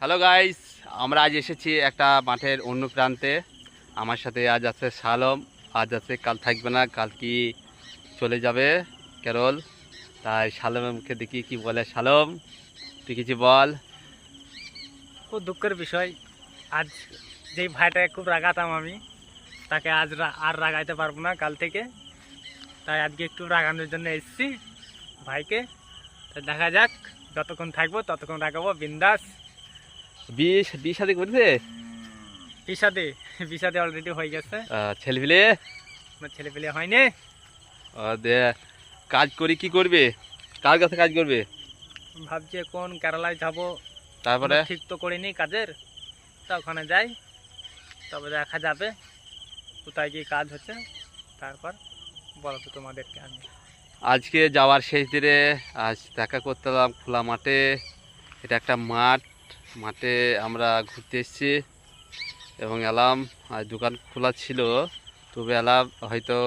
Hello guys, আমরা আজ এসেছি একটা মাঠের অন্য প্রান্তে। আমার সাথে আজ আছে শালম, আজ আছে, কাল থাকবে না, কাল কি চলে যাবে কেরল। তাই শালমকে দেখি কি বলে। শালম, তুই কিছু বল। খুব দুঃখের বিষয়, আজ যেই ভাইটাকে খুব রাগাতাম আমি, তাকে আজ আর রাগাইতে পারবো না কাল থেকে। তাই আজকে একটু রাগানোর জন্য এসেছি ভাইকে। তাই দেখা যাক, যতক্ষণ থাকবো ততক্ষণ রাগাবো বিন্দাস। বিষ বিষ সাথে করেছে বিষাদে বিষাদে অলরেডি হয়ে গেছে। ছেলেপিলে আমার ছেলে পেলে হয়নি। দে কাজ করি, কি করবে, কার কাছে কাজ করবে? ভাবছি এখন কেরালায় যাব, তারপরে ঠিক তো করিনি কাজের। তা ওখানে যাই, তবে দেখা যাবে কোথায় কি কাজ হচ্ছে। তারপর বলো তো তোমাদেরকে আমি। আজকে যাওয়ার শেষ দিনে আজ দেখা করতে এলাম খোলা মাঠে। এটা একটা মাঠ, মাঠে আমরা ঘুরতে এসেছি এবং এলাম। আজ দোকান খোলা ছিল, তবে এলাম হয়তো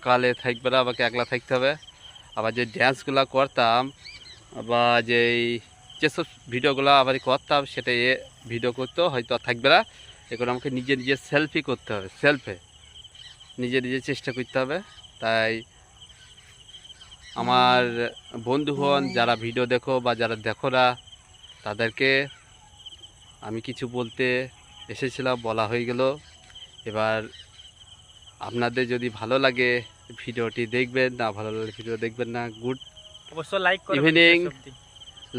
কালে থাকবে না, আমাকে একলা থাকতে হবে। আবার যে ড্যান্সগুলো করতাম বা যেসব ভিডিওগুলো আবার করতাম, সেটা ভিডিও করতেও হয়তো আর থাকবে না। এখন আমাকে নিজে নিজে সেলফি করতে হবে, নিজে নিজে চেষ্টা করতে হবে। তাই আমার বন্ধুগণ যারা ভিডিও দেখো বা যারা দেখো না, তাদেরকে আমি কিছু বলতে এসেছিলাম, বলা হয়ে গেল। এবার আপনাদের যদি ভালো লাগে ভিডিওটি দেখবেন, না ভালো লাগলে ভিডিও দেখবেন না। গুড অবশ্য লাইক করো ইভিনিং,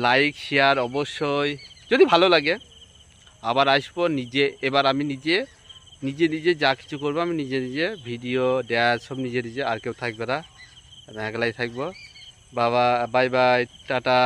লাইক শেয়ার অবশ্যই যদি ভালো লাগে। আবার আসবো নিজে, এবার আমি নিজে নিজে নিজে যা কিছু করবো, আমি নিজে নিজে ভিডিও ড্যান্স সব নিজে নিজে, আর কেউ থাকবে না, আমি একলাই থাকবো। বাবা, বাই বাই, টাটা।